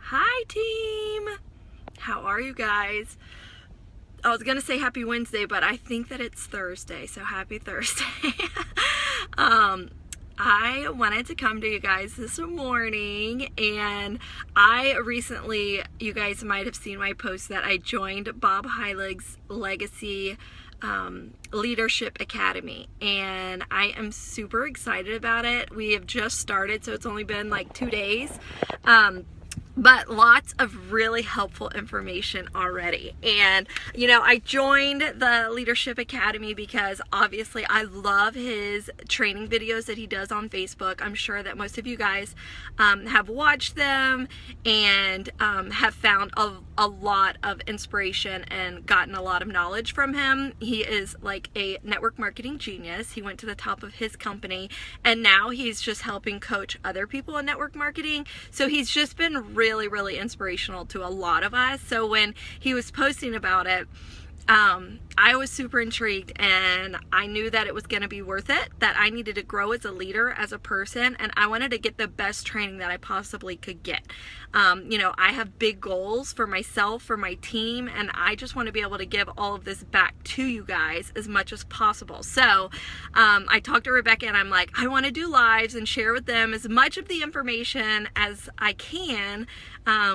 Hi team! How are you guys? I was gonna say happy Wednesday, but I think that it's Thursday, so happy Thursday. um, I wanted to come to you guys this morning, and I recently, you guys might have seen my post that I joined Bob Heilig's Legacy Leadership Academy, and I am super excited about it. We have just started, so it's only been like 2 days. But lots of really helpful information already. And, you know, I joined the Leadership Academy because obviously I love his training videos that he does on Facebook. I'm sure that most of you guys have watched them and have found a lot of inspiration and gotten a lot of knowledge from him. He is like a network marketing genius. He went to the top of his company, and now he's just helping coach other people in network marketing. So he's just been really inspirational to a lot of us. So when he was posting about it, I was super intrigued, and I knew that it was going to be worth it, that I needed to grow as a leader, as a person, and I wanted to get the best training that I possibly could get. You know, I have big goals for myself, for my team, and I just want to be able to give all of this back to you guys as much as possible. So I talked to Rebecca, and I'm like, I want to do lives and share with them as much of the information as I can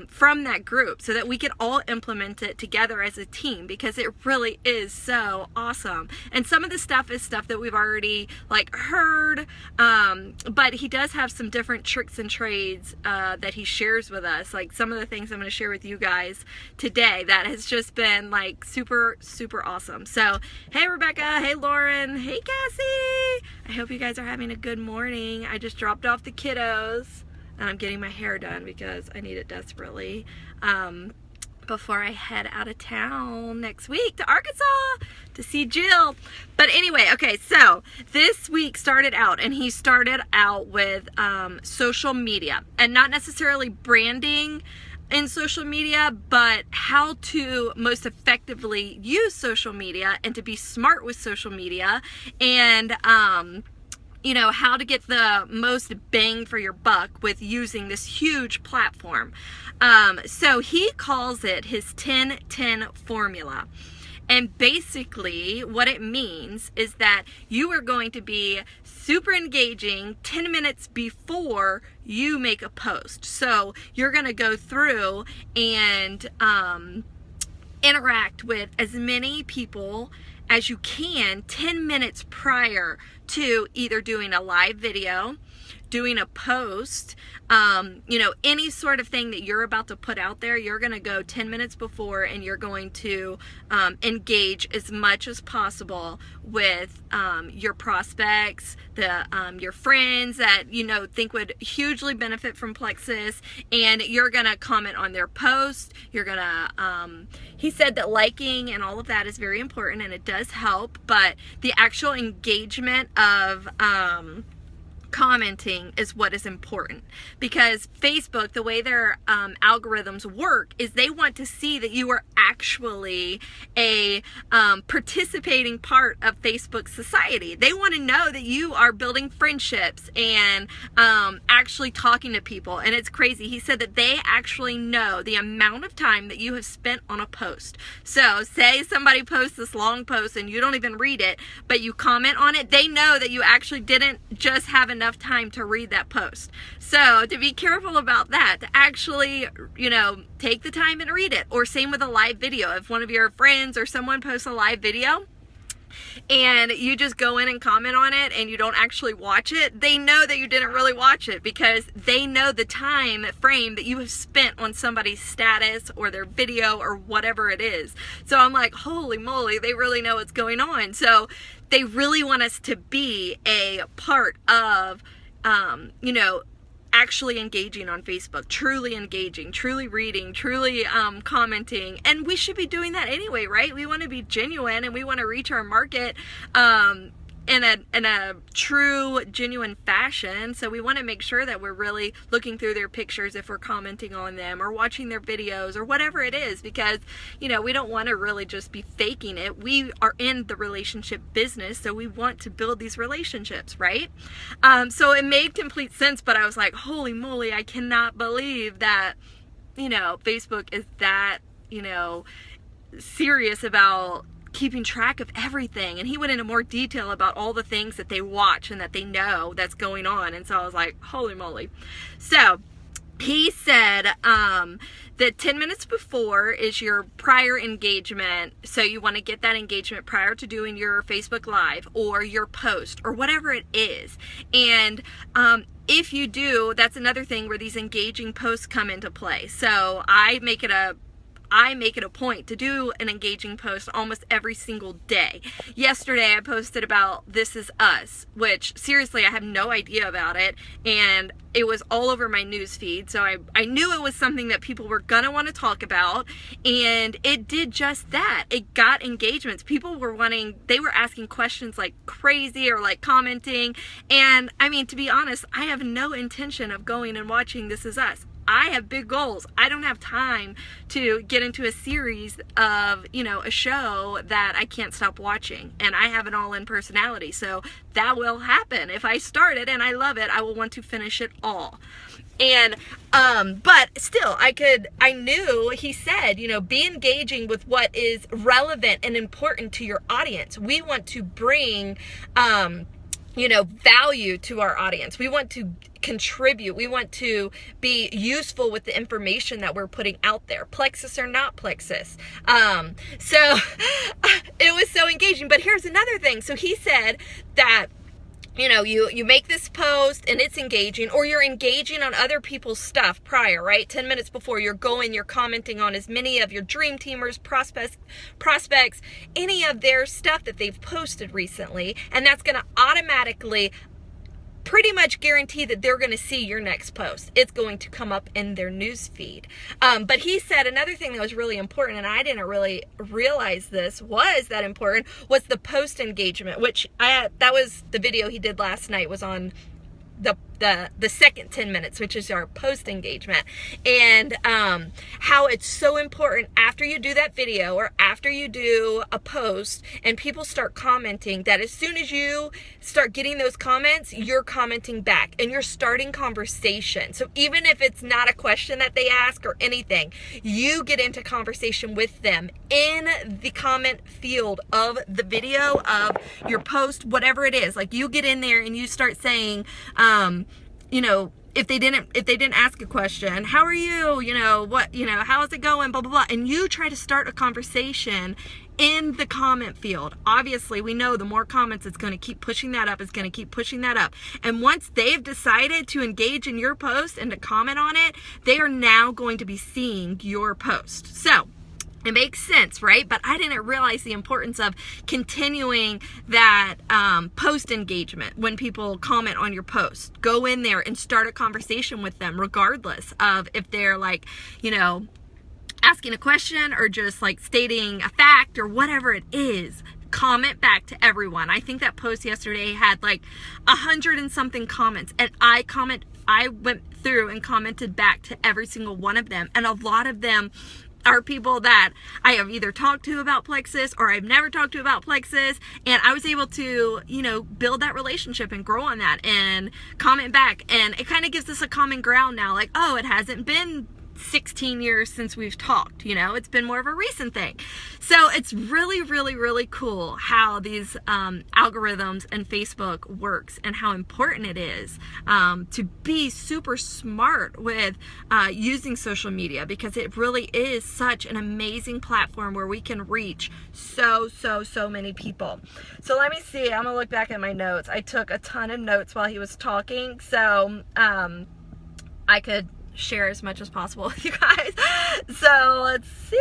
from that group, so that we can all implement it together as a team, because it really is so awesome. And some of the stuff is stuff that we've already like heard, but he does have some different tricks and trades that he shares with us. Like some of the things I'm going to share with you guys today that has just been like super awesome. So hey Rebecca, hey Lauren, hey Cassie, I hope you guys are having a good morning. I just dropped off the kiddos, and I'm getting my hair done because I need it desperately before I head out of town next week to Arkansas to see Jill. But anyway, okay, so this week started out, and he started out with social media, and not necessarily branding in social media, but how to most effectively use social media and to be smart with social media, and you know, how to get the most bang for your buck with using this huge platform. So he calls it his 10-10 formula. And basically what it means is that you are going to be super engaging 10 minutes before you make a post. So you're going to go through and interact with as many people as you can 10 minutes prior to either doing a live video, doing a post, you know, any sort of thing that you're about to put out there. You're going to go 10 minutes before, and you're going to engage as much as possible with your prospects, your friends that you know think would hugely benefit from Plexus, and you're going to comment on their post. You're going to he said that liking and all of that is very important, and it does help, but the actual engagement of commenting is what is important, because Facebook, the way their algorithms work, is they want to see that you are actually a participating part of Facebook society. They want to know that you are building friendships and actually talking to people. And it's crazy. He said that they actually know the amount of time that you have spent on a post. So say somebody posts this long post and you don't even read it, but you comment on it, they know that you actually didn't just have enough time to read that post. So to be careful about that, to actually, you know, take the time and read it. Or same with a live video. If one of your friends or someone posts a live video and you just go in and comment on it and you don't actually watch it, they know that you didn't really watch it, because they know the time frame that you have spent on somebody's status or their video or whatever it is. So I'm like, holy moly, they really know what's going on. So they really want us to be a part of, you know, actually engaging on Facebook, truly engaging, truly reading, truly commenting. And we should be doing that anyway, right? We want to be genuine, and we want to reach our market in a true, genuine fashion. So we want to make sure that we're really looking through their pictures if we're commenting on them or watching their videos or whatever it is, because, you know, we don't want to really just be faking it. We are in the relationship business, so we want to build these relationships, right? So it made complete sense, but I was like, holy moly, I cannot believe that Facebook is that, serious about keeping track of everything. And he went into more detail about all the things that they watch and that they know that's going on. And so I was like, holy moly. So he said that 10 minutes before is your prior engagement. So you want to get that engagement prior to doing your Facebook Live or your post or whatever it is. And if you do, that's another thing where these engaging posts come into play. So I make it a point to do an engaging post almost every single day. Yesterday I posted about This Is Us, which seriously I have no idea about it, and it was all over my news feed, so I knew it was something that people were gonna want to talk about, and it did just that. It got engagements. People were they were asking questions like crazy or like commenting, and I mean, to be honest, I have no intention of going and watching This Is Us. I have big goals. I don't have time to get into a series of, a show that I can't stop watching. And I have an all-in personality. So that will happen. If I start it and I love it, I will want to finish it all. And, but still, I knew he said, be engaging with what is relevant and important to your audience. We want to bring, value to our audience. We want to contribute. We want to be useful with the information that we're putting out there, Plexus or not Plexus. So it was so engaging. But here's another thing. So he said that, you make this post and it's engaging, or you're engaging on other people's stuff prior, right? 10 minutes before you're commenting on as many of your dream teamers, prospects, any of their stuff that they've posted recently. And that's going to automatically pretty much guarantee that they're going to see your next post. It's going to come up in their news feed. But he said another thing that was really important, and I didn't really realize this was that important, was the post engagement, which that was the video he did last night, was on the second 10 minutes, which is our post engagement, and how it's so important after you do that video or after you do a post and people start commenting, that as soon as you start getting those comments, you're commenting back and you're starting conversation. So even if it's not a question that they ask or anything, you get into conversation with them in the comment field of the video, of your post, whatever it is. Like, you get in there and you start saying, if they didn't ask a question, how are you, how is it going, blah, blah, blah. And you try to start a conversation in the comment field. Obviously, we know the more comments, it's going to keep pushing that up. And once they've decided to engage in your post and to comment on it, they are now going to be seeing your post. So it makes sense, right? But I didn't realize the importance of continuing that post engagement when people comment on your post. Go in there and start a conversation with them, regardless of if they're asking a question or just like stating a fact or whatever it is. Comment back to everyone. I think that post yesterday had like 100 and something comments, and I went through and commented back to every single one of them, and a lot of them are people that I have either talked to about Plexus or I've never talked to about Plexus, and I was able to, build that relationship and grow on that and comment back, and it kind of gives us a common ground now, like, oh, it hasn't been 16 years since we've talked, it's been more of a recent thing. So it's really, really, really cool how these algorithms and Facebook works, and how important it is to be super smart with using social media, because it really is such an amazing platform where we can reach so many people. So let me see, I'm gonna look back at my notes. I took a ton of notes while he was talking, so I could share as much as possible with you guys. So let's see.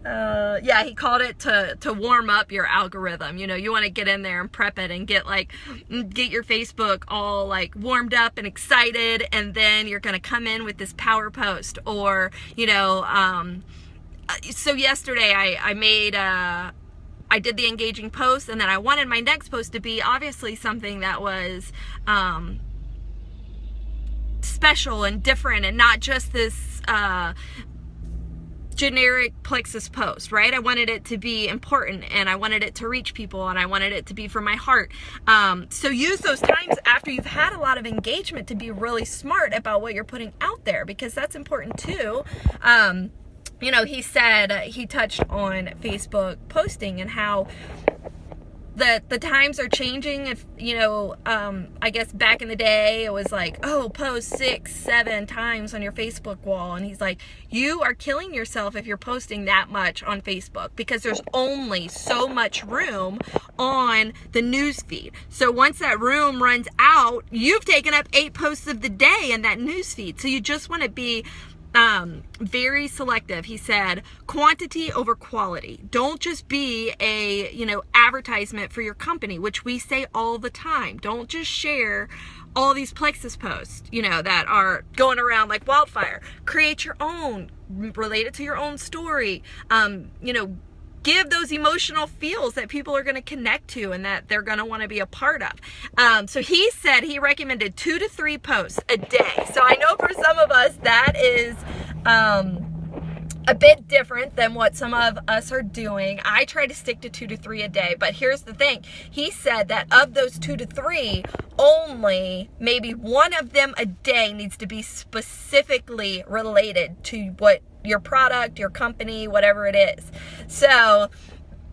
Yeah, he called it to warm up your algorithm. You want to get in there and prep it and get your Facebook all like warmed up and excited, and then you're going to come in with this power post, or so yesterday I did the engaging post, and then I wanted my next post to be obviously something that was special and different, and not just this generic Plexus post, right? I wanted it to be important, and I wanted it to reach people, and I wanted it to be from my heart. So use those times after you've had a lot of engagement to be really smart about what you're putting out there, because that's important too. You know, he said, he touched on Facebook posting and how the times are changing. If, you know, I guess back in the day it was like, oh, post 6-7 times on your Facebook wall. And he's like, you are killing yourself if you're posting that much on Facebook, because there's only so much room on the news feed. So once that room runs out, you've taken up 8 posts of the day in that news feed. So you just want to be very selective. He said quantity over quality. Don't just be a, you know, advertisement for your company, which we say all the time. Don't just share all these Plexus posts, you know, that are going around like wildfire. Create your own, relate it to your own story. You know, give those emotional feels that people are going to connect to and that they're going to want to be a part of. So he said he recommended 2 to 3 posts a day. So I know for some of us that is a bit different than what some of us are doing. I try to stick to 2 to 3 a day, but here's the thing. He said that of those 2 to 3, only maybe one of them a day needs to be specifically related to what your product, your company, whatever it is. So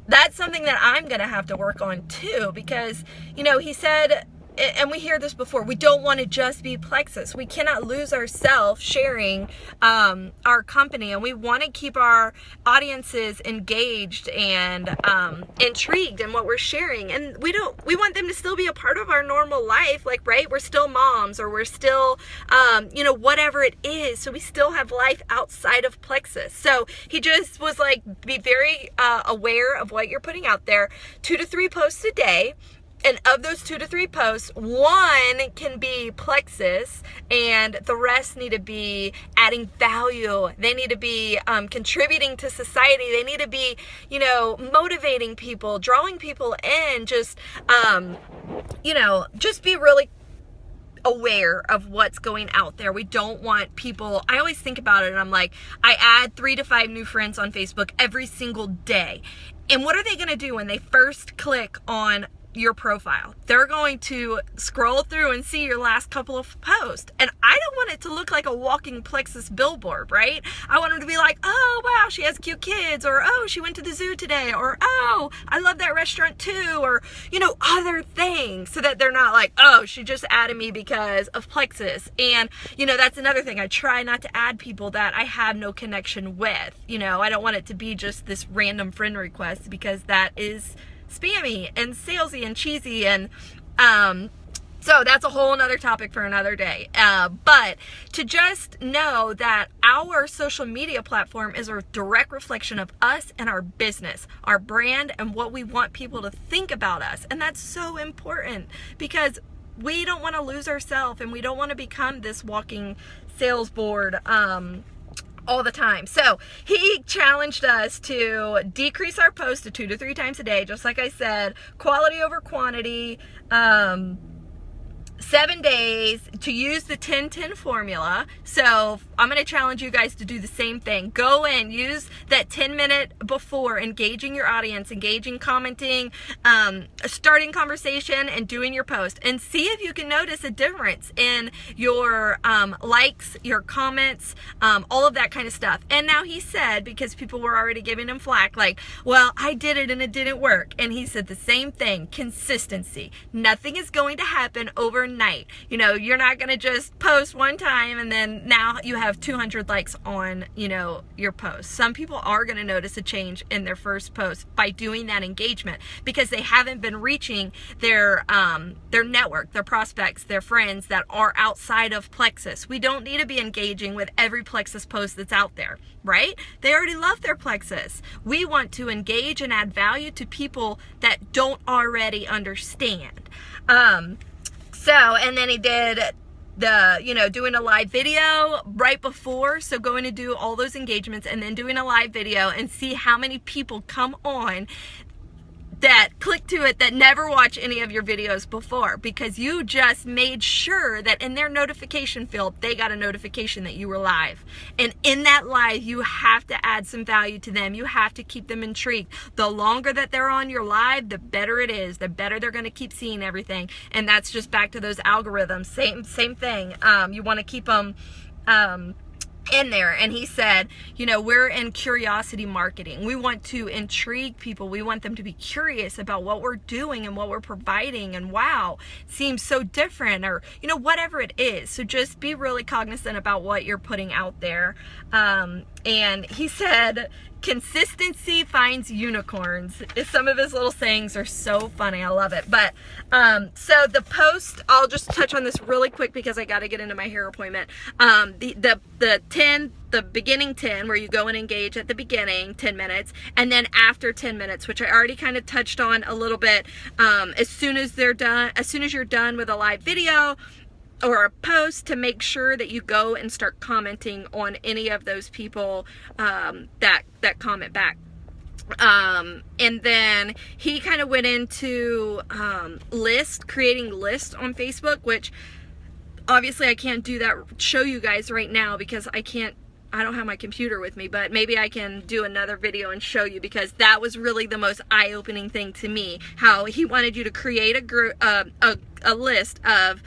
that's something that I'm going to have to work on too, because, you know, he said, and we hear this before, we don't want to just be Plexus. We cannot lose ourselves sharing our company, and we want to keep our audiences engaged and intrigued in what we're sharing. And we want them to still be a part of our normal life, like, right? We're still moms, or we're still, you know, whatever it is. So we still have life outside of Plexus. So he just was like, be very aware of what you're putting out there. 2 to 3 posts a day. And of those 2 to 3 posts, 1 can be Plexus, and the rest need to be adding value. They need to be contributing to society. They need to be, you know, motivating people, drawing people in, just, you know, just be really aware of what's going out there. We don't want people, I always think about it and I'm like, I add 3 to 5 new friends on Facebook every single day. And what are they going to do when they first click on your profile? They're going to scroll through and see your last couple of posts. And I don't want it to look like a walking Plexus billboard, right? I want them to be like, oh, wow, she has cute kids, or oh, she went to the zoo today, or oh, I love that restaurant too, or, you know, other things, so that they're not like, oh, she just added me because of Plexus. And, you know, that's another thing. I try not to add people that I have no connection with. You know, I don't want it to be just this random friend request, because that is spammy and salesy and cheesy, and so that's a whole nother topic for another day. But to just know that our social media platform is a direct reflection of us and our business, our brand, and what we want people to think about us. And that's so important, because we don't want to lose ourselves, and we don't want to become this walking sales board all the time. So he challenged us to decrease our posts to 2 to 3 times a day, just like I said, quality over quantity, 7 days, to use the 10-10 formula. So I'm going to challenge you guys to do the same thing. Go in, use that 10-minute before, engaging your audience, engaging, commenting, starting conversation, and doing your post, and see if you can notice a difference in your likes, your comments, all of that kind of stuff. And now he said, because people were already giving him flack, like, well, I did it and it didn't work. And he said the same thing, consistency. Nothing is going to happen overnight. You know, you're not going to just post one time and then now you have 200 likes on, you know, your post. Some people are going to notice a change in their first post by doing that engagement, because they haven't been reaching their network, their prospects, their friends that are outside of Plexus. We don't need to be engaging with every Plexus post that's out there, right? They already love their Plexus. We want to engage and add value to people that don't already understand. So, and then he did the, you know, doing a live video right before. So going to do all those engagements and then doing a live video and see how many people come on that click to it that never watch any of your videos before, because you just made sure that in their notification field they got a notification that you were live. And in that live, you have to add some value to them. You have to keep them intrigued. The longer that they're on your live, the better it is, the better they're going to keep seeing everything. And that's just back to those algorithms. Same thing. You want to keep them in there. And he said, you know, we're in curiosity marketing. We want to intrigue people. We want them to be curious about what we're doing and what we're providing, and wow, it seems so different, or, you know, whatever it is. So just be really cognizant about what you're putting out there. And he said, consistency finds unicorns. Some of his little sayings are so funny. I love it. But so the post, I'll just touch on this really quick because I got to get into my hair appointment. The beginning 10, where you go and engage at the beginning 10 minutes, and then after 10 minutes, which I already kind of touched on a little bit. As soon as you're done with a live video or a post, to make sure that you go and start commenting on any of those people that comment back. And then he kind of went into creating lists on Facebook, which obviously I can't do that, show you guys right now, because I don't have my computer with me, but maybe I can do another video and show you, because that was really the most eye-opening thing to me, how he wanted you to create a list of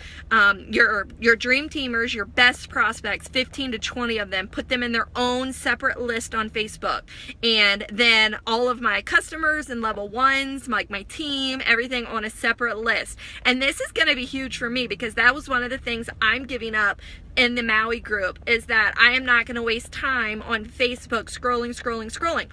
your dream teamers, your best prospects, 15 to 20 of them, put them in their own separate list on Facebook. And then all of my customers and level ones, like my team, everything on a separate list. And this is going to be huge for me, because that was one of the things I'm giving up in the Maui group, is that I am not going to waste time on Facebook scrolling.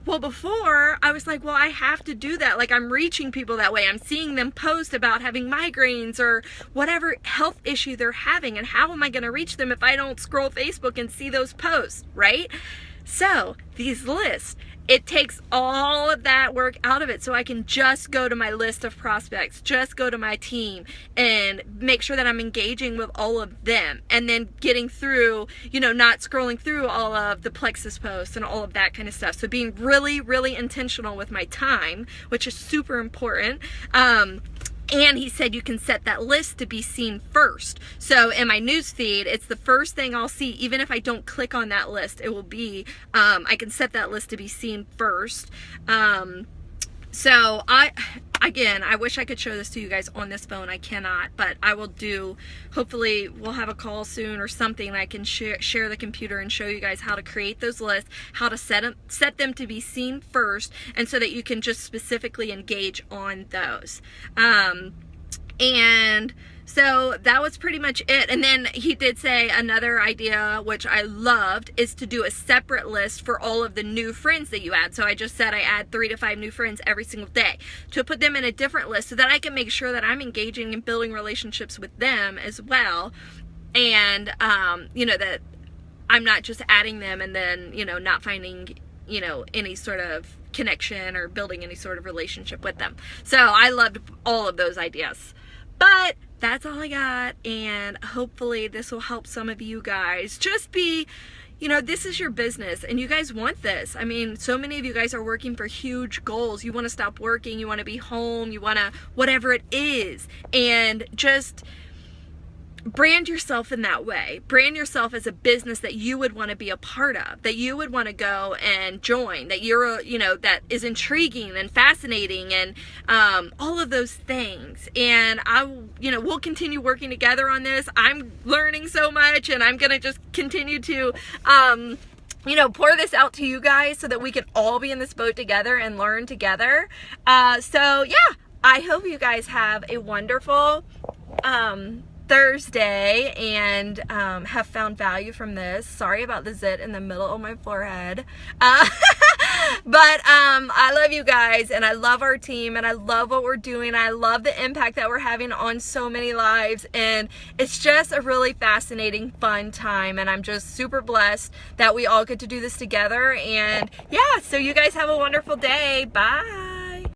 Well, before, I was like, well, I have to do that. Like, I'm reaching people that way. I'm seeing them post about having migraines or whatever health issue they're having. And how am I going to reach them if I don't scroll Facebook and see those posts, right? So these lists, it takes all of that work out of it, so I can just go to my list of prospects, just go to my team, and make sure that I'm engaging with all of them, and then getting through, you know, not scrolling through all of the Plexus posts and all of that kind of stuff. So being really, really intentional with my time, which is super important. And he said you can set that list to be seen first. So in my news feed, it's the first thing I'll see. Even if I don't click on that list, it will be, I can set that list to be seen first. So I wish I could show this to you guys on this phone. I cannot, but I will do, hopefully we'll have a call soon or something, and I can share the computer and show you guys how to create those lists, how to set them to be seen first, and so that you can just specifically engage on those. And so that was pretty much it. And then he did say another idea, which I loved, is to do a separate list for all of the new friends that you add. So I just said I add 3 to 5 new friends every single day, to put them in a different list so that I can make sure that I'm engaging and building relationships with them as well. And, you know, that I'm not just adding them and then, you know, not finding, you know, any sort of connection or building any sort of relationship with them. So I loved all of those ideas. But that's all I got, and hopefully this will help some of you guys. Just be, you know, this is your business, and you guys want this. I mean, so many of you guys are working for huge goals. You want to stop working, you want to be home, you want to, whatever it is, and just brand yourself in that way. Brand yourself as a business that you would want to be a part of, that you would want to go and join, that you're, you know, that is intriguing and fascinating, and all of those things. And you know, we'll continue working together on this. I'm learning so much, and I'm gonna just continue to you know, pour this out to you guys so that we can all be in this boat together and learn together. So yeah, I hope you guys have a wonderful Thursday and have found value from this. Sorry about the zit in the middle of my forehead. But I love you guys, and I love our team, and I love what we're doing. I love the impact that we're having on so many lives, and it's just a really fascinating, fun time, and I'm just super blessed that we all get to do this together. And yeah, so you guys have a wonderful day. Bye.